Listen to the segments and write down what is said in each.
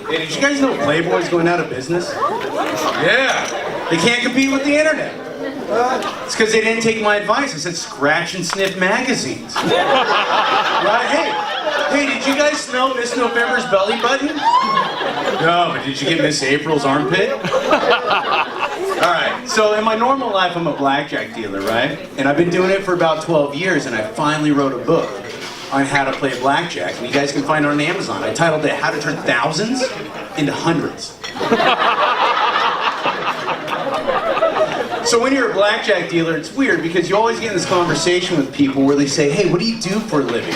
Hey, did you guys know Playboy's going out of business? Yeah. They can't compete with the internet. It's because they didn't take my advice. I said scratch and sniff magazines. Right? Hey, did you guys smell Miss November's belly button? No, but did you get Miss April's armpit? Alright, so in my normal life I'm a blackjack dealer, right? And I've been doing it for about 12 years and I finally wrote a book on how to play blackjack. And you guys can find it on Amazon. I titled it How to Turn Thousands into Hundreds. So when you're a blackjack dealer, it's weird because you always get in this conversation with people where they say, hey, what do you do for a living?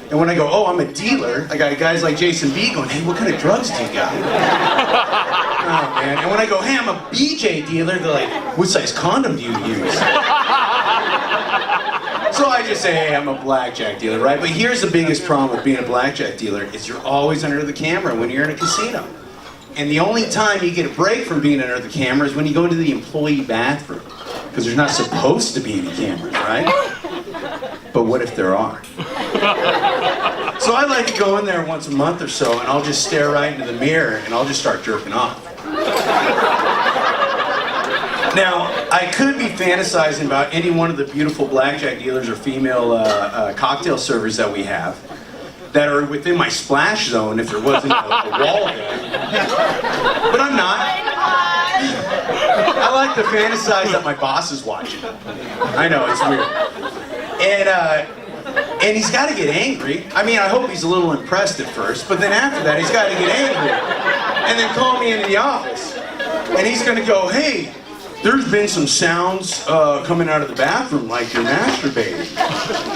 And when I go, oh, I'm a dealer, I got guys like Jason B going, hey, what kind of drugs do you got? Oh, man. And when I go, hey, I'm a BJ dealer, they're like, what size condom do you use? So I just say, hey, I'm a blackjack dealer, right? But here's the biggest problem with being a blackjack dealer is you're always under the camera when you're in a casino. And the only time you get a break from being under the camera is when you go to the employee bathroom. Because there's not supposed to be any cameras, right? But what if there are? So I like to go in there once a month or so and I'll just stare right into the mirror and I'll just start jerking off. Now, I could be fantasizing about any one of the beautiful blackjack dealers or female cocktail servers that we have that are within my splash zone if there wasn't a wall there. But I'm not. I like to fantasize that my boss is watching. I know, it's weird. And he's got to get angry. I mean, I hope he's a little impressed at first, but then after that, he's got to get angry. And then call me into the office. And he's going to go, hey, there's been some sounds coming out of the bathroom like you're masturbating.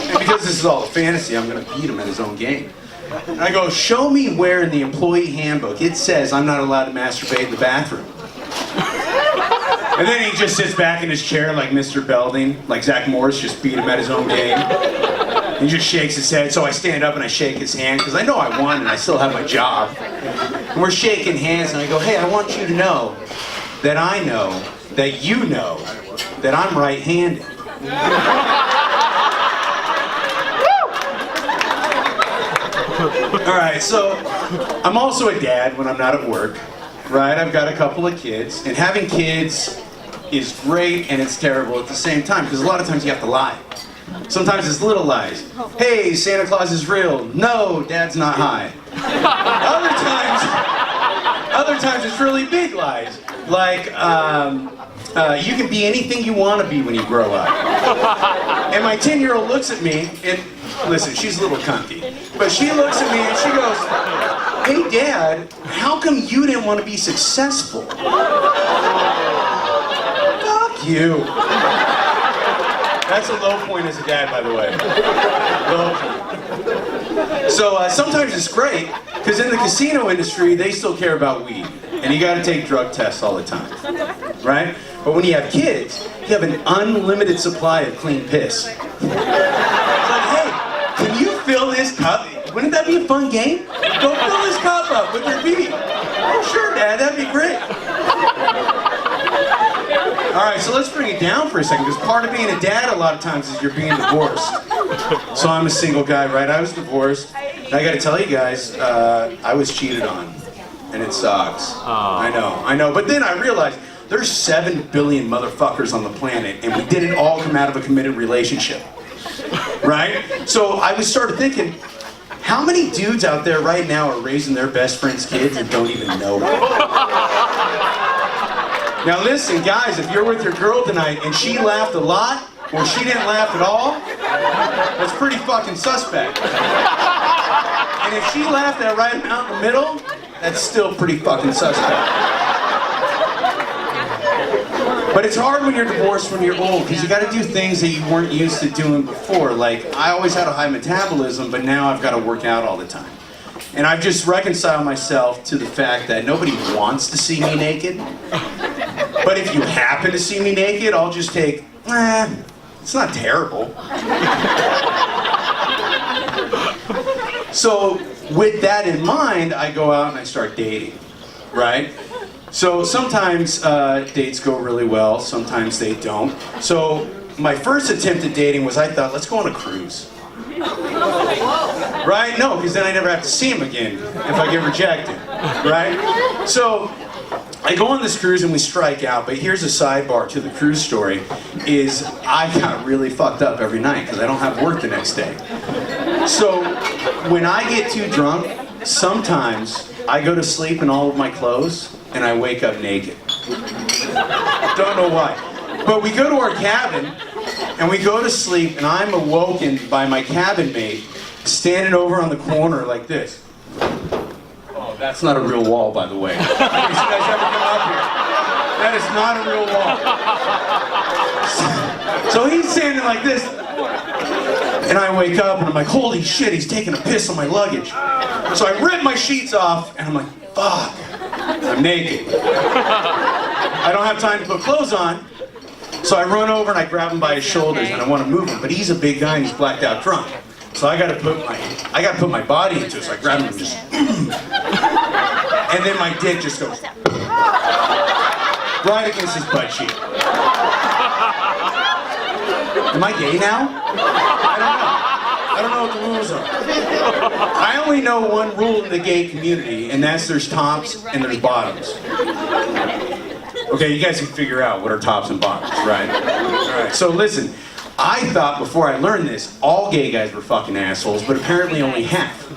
And because this is all a fantasy, I'm going to beat him at his own game. And I go, show me where in the employee handbook it says I'm not allowed to masturbate in the bathroom. And then he just sits back in his chair like Mr. Belding, like Zach Morris just beat him at his own game. He just shakes his head, so I stand up and I shake his hand, because I know I won and I still have my job. And we're shaking hands and I go, hey, I want you to know that I know that you know that I'm right-handed. Alright, so I'm also a dad when I'm not at work, right? I've got a couple of kids, and having kids is great and it's terrible at the same time, because a lot of times you have to lie. Sometimes it's little lies. Hey, Santa Claus is real. No, Dad's not high. Other times it's really big lies. Like, you can be anything you want to be when you grow up. And my 10-year-old looks at me, and listen, she's a little cunty, but she looks at me and she goes, hey Dad, how come you didn't want to be successful? Fuck you. That's a low point as a dad, by the way. Low point. So sometimes it's great, because in the casino industry, they still care about weed. And you gotta take drug tests all the time, right? But when you have kids, you have an unlimited supply of clean piss. It's like, hey, can you fill this cup? Wouldn't that be a fun game? Go fill this cup up with your pee. Oh, sure, Dad, that'd be great. All right, so let's bring it down for a second, because part of being a dad a lot of times is you're being divorced. So I'm a single guy, right? I was divorced. And I gotta tell you guys, I was cheated on. And it sucks. I know. But then I realized there's 7 billion motherfuckers on the planet, and we didn't all come out of a committed relationship. Right? So I started thinking, how many dudes out there right now are raising their best friend's kids and don't even know it? Now listen, guys, if you're with your girl tonight and she laughed a lot, or she didn't laugh at all, that's pretty fucking suspect. And if she laughed that right amount in the middle, that's still pretty fucking suspect. But it's hard when you're divorced when you're old, because you gotta do things that you weren't used to doing before. Like, I always had a high metabolism, but now I've gotta work out all the time. And I've just reconciled myself to the fact that nobody wants to see me naked. But if you happen to see me naked, I'll just take, it's not terrible. So with that in mind, I go out and I start dating, right? So sometimes dates go really well, sometimes they don't. So my first attempt at dating was, I thought, let's go on a cruise. Right? No, because then I never have to see him again if I get rejected. Right? So I go on this cruise and we strike out, but here's a sidebar to the cruise story, is I got really fucked up every night because I don't have work the next day. So when I get too drunk, sometimes I go to sleep in all of my clothes and I wake up naked. Don't know why. But we go to our cabin and we go to sleep and I'm awoken by my cabin mate standing over on the corner like this. Oh, that's not a real wall, by the way. If you guys ever come up here, that is not a real wall. So he's standing like this. And I wake up and I'm like, holy shit, he's taking a piss on my luggage. So I rip my sheets off and I'm like, fuck, I'm naked. I don't have time to put clothes on. So I run over and I grab him by his shoulders and I want to move him, but he's a big guy and he's blacked out drunk. So I gotta put my body into it, so I grab him and just and then my dick just goes right against his butt cheek. Am I gay now? I don't know what the rules are. I only know one rule in the gay community, and that's there's tops and there's bottoms. Okay, you guys can figure out what are tops and bottoms, right? Alright, so listen, I thought before I learned this, all gay guys were fucking assholes, but apparently only half.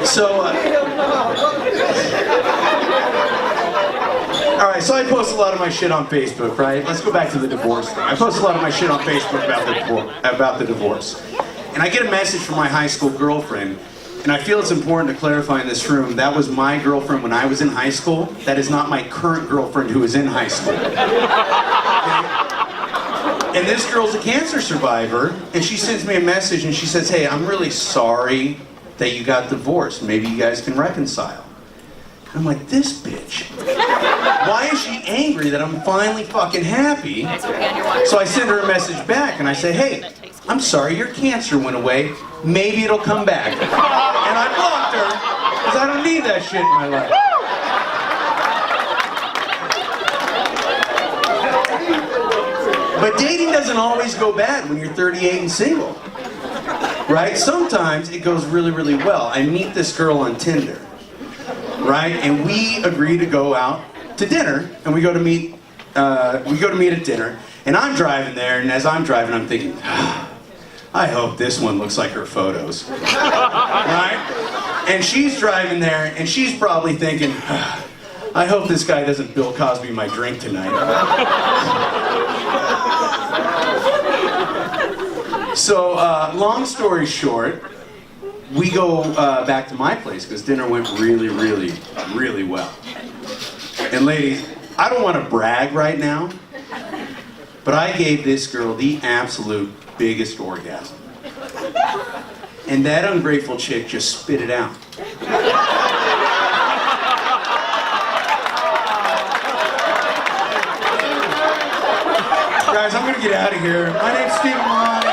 So, alright, so I post a lot of my shit on Facebook, right? Let's go back to the divorce thing. I post a lot of my shit on Facebook about the divorce. And I get a message from my high school girlfriend, and I feel it's important to clarify in this room, that was my girlfriend when I was in high school. That is not my current girlfriend who is in high school. Okay? And this girl's a cancer survivor, and she sends me a message and she says, hey, I'm really sorry that you got divorced. Maybe you guys can reconcile. And I'm like, this bitch. Why is she angry that I'm finally fucking happy? So I send her a message back and I say, hey, I'm sorry your cancer went away. Maybe it'll come back. And I blocked her because I don't need that shit in my life. But dating doesn't always go bad when you're 38 and single. Right? Sometimes it goes really, really well. I meet this girl on Tinder. Right? And we agree to go out to dinner, and we go to meet at dinner, and I'm driving there, and as I'm driving, I'm thinking, I hope this one looks like her photos. Right? And she's driving there, and she's probably thinking, I hope this guy doesn't Bill Cosby my drink tonight. So, long story short, we go back to my place because dinner went really, really, really well. And ladies, I don't want to brag right now, but I gave this girl the absolute biggest orgasm. And that ungrateful chick just spit it out. Guys, I'm gonna get out of here. My name's Milani.